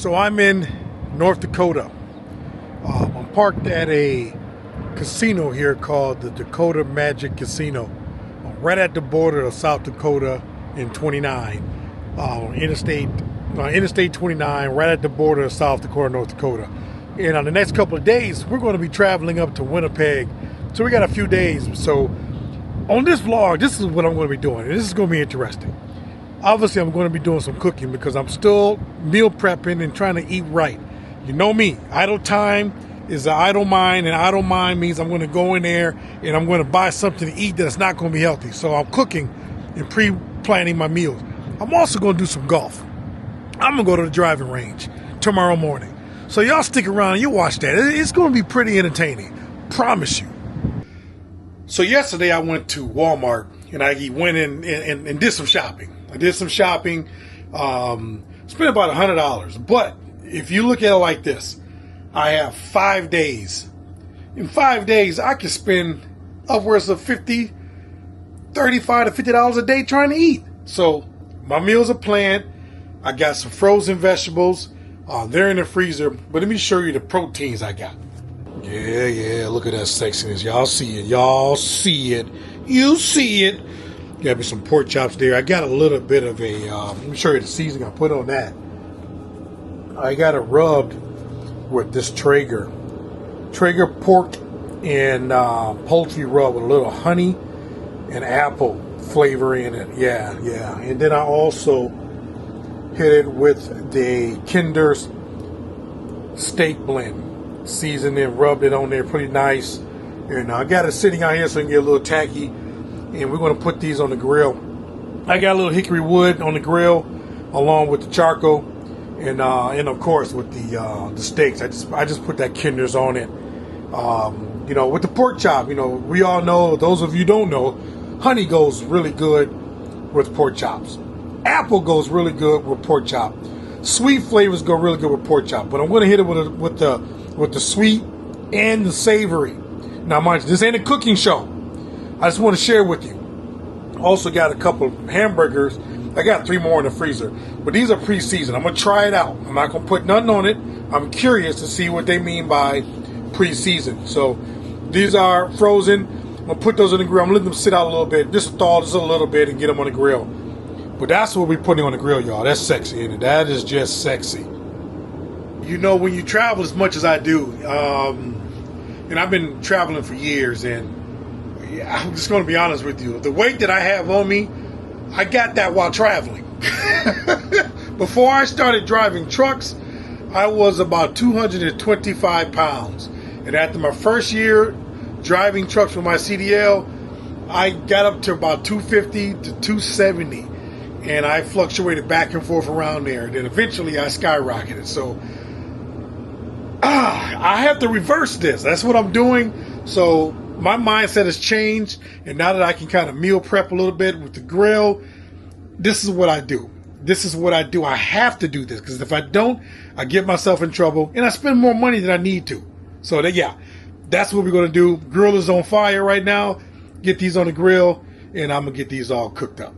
So I'm in North Dakota. I'm parked at a casino here called the Dakota Magic Casino, right at the border of South Dakota and 29, Interstate 29, right at the border of South Dakota, North Dakota. And on the next couple of days, we're going to be traveling up to Winnipeg. So we got a few days. So on this vlog, this is what I'm going to be doing. And this is going to be interesting. Obviously, I'm going to be doing some cooking because I'm still meal prepping and trying to eat right. You know me, idle time is an idle mind, and idle mind means I'm going to go in there and I'm going to buy something to eat that's not going to be healthy. So I'm cooking and pre-planning my meals. I'm also going to do some golf. I'm going to go to the driving range tomorrow morning. So y'all stick around and you watch that. It's going to be pretty entertaining. Promise you. So yesterday I went to Walmart and I went in and did some shopping. I did some shopping, spent about $100. But if you look at it like this, I have 5 days. In 5 days, I can spend upwards of $35 to $50 a day trying to eat. So my meals are planned. I got some frozen vegetables. They're in the freezer. But let me show you the proteins I got. Yeah, look at that sexiness. Y'all see it. Y'all see it. You see it. Got me some pork chops there. I got a little bit of a, let me show you the seasoning I put on that. I got it rubbed with this Traeger pork and poultry rub with a little honey and apple flavor in it. Yeah. And then I also hit it with the Kinder's steak blend. Seasoned it, rubbed it on there pretty nice. And I got it sitting out here so it can get a little tacky. And we're going to put these on the grill. I got a little hickory wood on the grill along with the charcoal. And of course with the steaks. I just put that Kinder's on it. With the pork chop, we all know, those of you who don't know, honey goes really good with pork chops. Apple goes really good with pork chop. Sweet flavors go really good with pork chop. But I'm going to hit it with the sweet and the savory. Now mind you, this ain't a cooking show. I just want to share with you. Also got a couple of hamburgers. I got 3 more in the freezer. But these are pre-seasoned. I'm going to try it out. I'm not going to put nothing on it. I'm curious to see what they mean by pre-seasoned. So these are frozen. I'm going to put those in the grill. I'm going to let them sit out a little bit. Just thaw just a little bit and get them on the grill. But that's what we're putting on the grill, y'all. That's sexy, isn't it? That is just sexy. When you travel as much as I do, and I've been traveling for years, and I'm just going to be honest with you. The weight that I have on me, I got that while traveling. Before I started driving trucks, I was about 225 pounds. And after my first year driving trucks for my CDL, I got up to about 250 to 270. And I fluctuated back and forth around there. And then eventually I skyrocketed. So I have to reverse this. That's what I'm doing. So my mindset has changed, and now that I can kind of meal prep a little bit with the grill, this is what I do. I have to do this, because if I don't, I get myself in trouble, and I spend more money than I need to. So that's what we're going to do. Grill is on fire right now. Get these on the grill, and I'm going to get these all cooked up.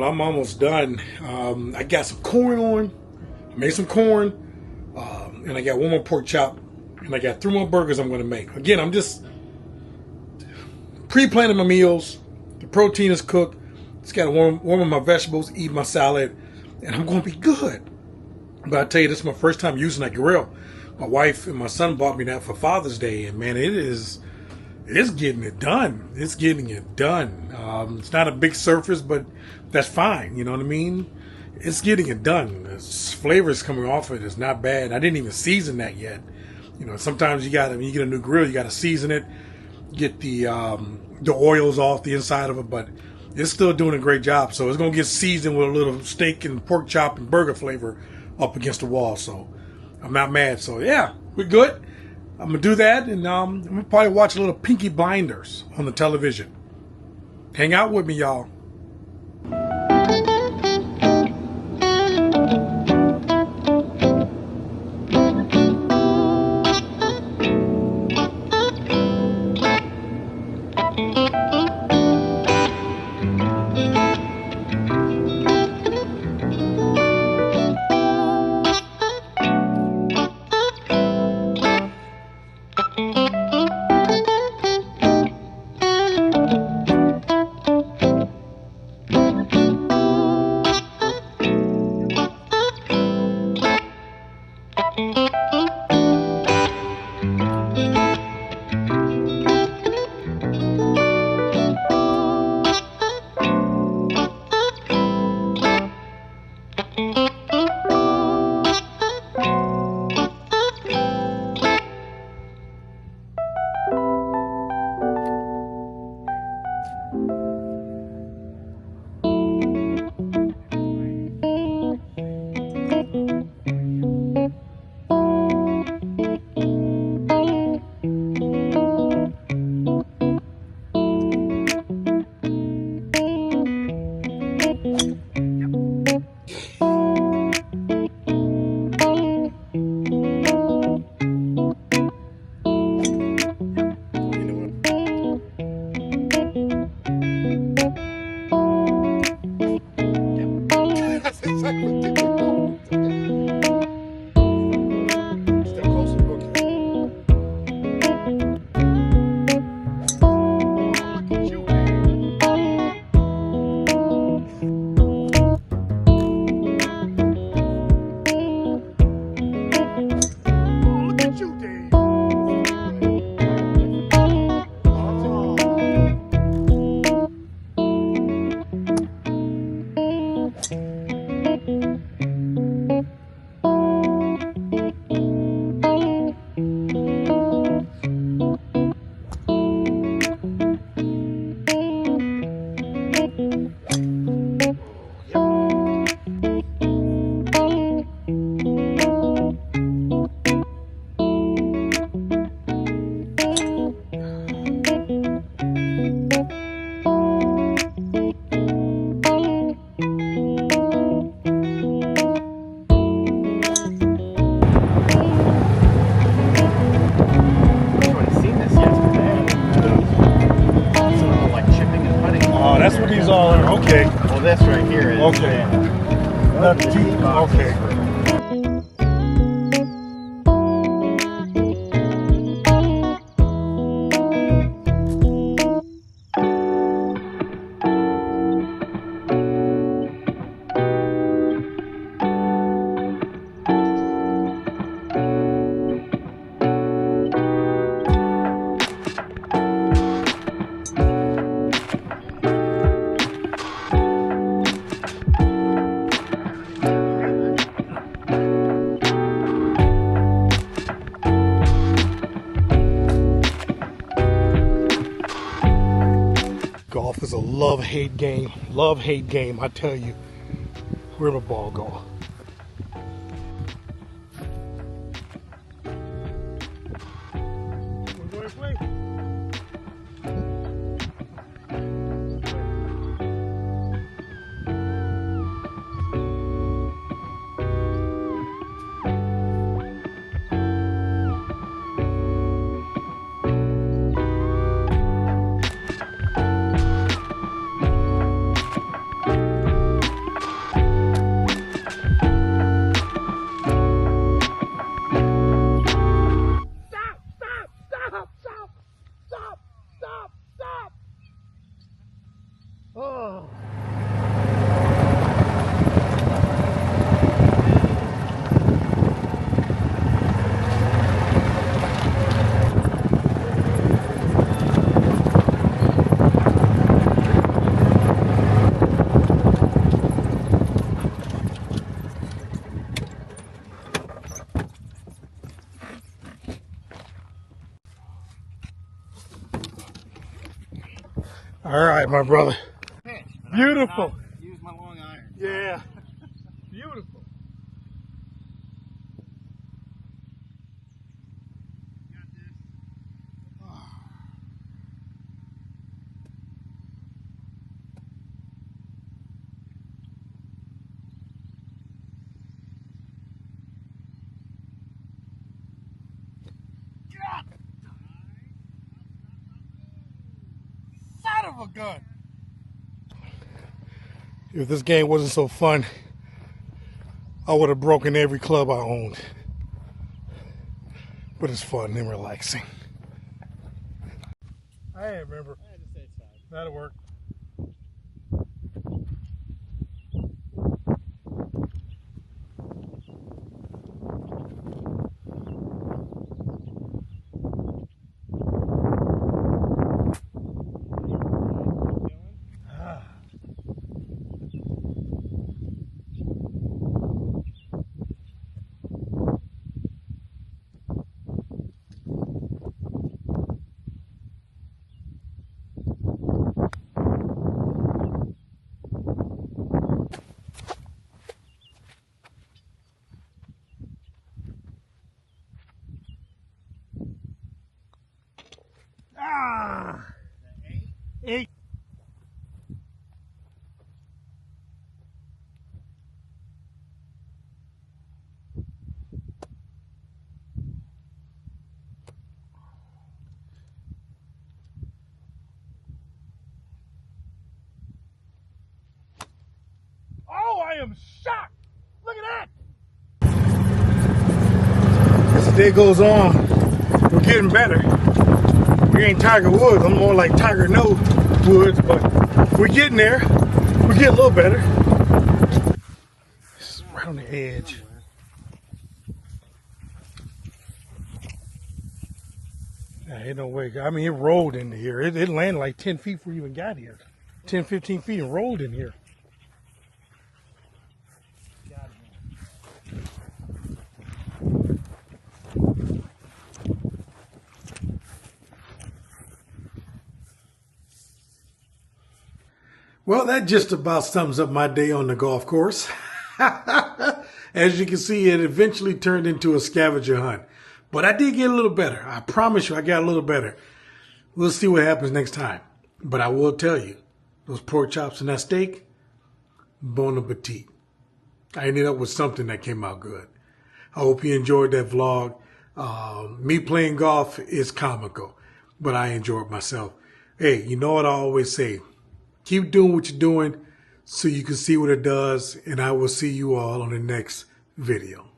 I'm almost done. I got some corn on. I made some corn. And I got 1 more pork chop. And I got 3 more burgers I'm going to make. Again, I'm just pre-planning my meals. The protein is cooked. Just got to warm up my vegetables, eat my salad. and I'm going to be good. But I tell you, this is my first time using that grill. My wife and my son bought me that for Father's Day, and man, it's getting it done. It's getting it done. It's not a big surface, but that's fine. You know what I mean? It's getting it done. The flavors coming off it is not bad. I didn't even season that yet. You know, sometimes when you get a new grill, you got to season it, get the oils off the inside of it, but it's still doing a great job. So it's going to get seasoned with a little steak and pork chop and burger flavor up against the wall. So I'm not mad. So yeah, we're good. I'm going to do that, and I'm going to probably watch a little Pinky Blinders on the television. Hang out with me, y'all. That's what these all are. Okay. Well, this right here is. Okay. Not the teeth. Okay. Golf is a love-hate game. Love-hate game, I tell you. Where'd the ball go? We're going to play. All right, my brother. Pitch, Beautiful. Use my long iron. Yeah. Beautiful. Got this. Get out! Son of a gun! If this game wasn't so fun, I would have broken every club I owned. But it's fun and relaxing. I remember. I had to say it's fine. That'll work. Ah! 8. Oh, I am shocked! Look at that! As the day goes on, we're getting better. We ain't Tiger Woods, I'm more like Tiger No Woods, but we're getting there. We're getting a little better. This is right on the edge. Yeah, ain't no way. I mean, it rolled into here. It landed like 10 feet before we even got here. 10, 15 feet and rolled in here. Well, that just about sums up my day on the golf course. As you can see, it eventually turned into a scavenger hunt. But I did get a little better. I promise you, I got a little better. We'll see what happens next time. But I will tell you, those pork chops and that steak, bon appetit. I ended up with something that came out good. I hope you enjoyed that vlog. Me playing golf is comical, but I enjoyed myself. Hey, you know what I always say? Keep doing what you're doing so you can see what it does, and I will see you all on the next video.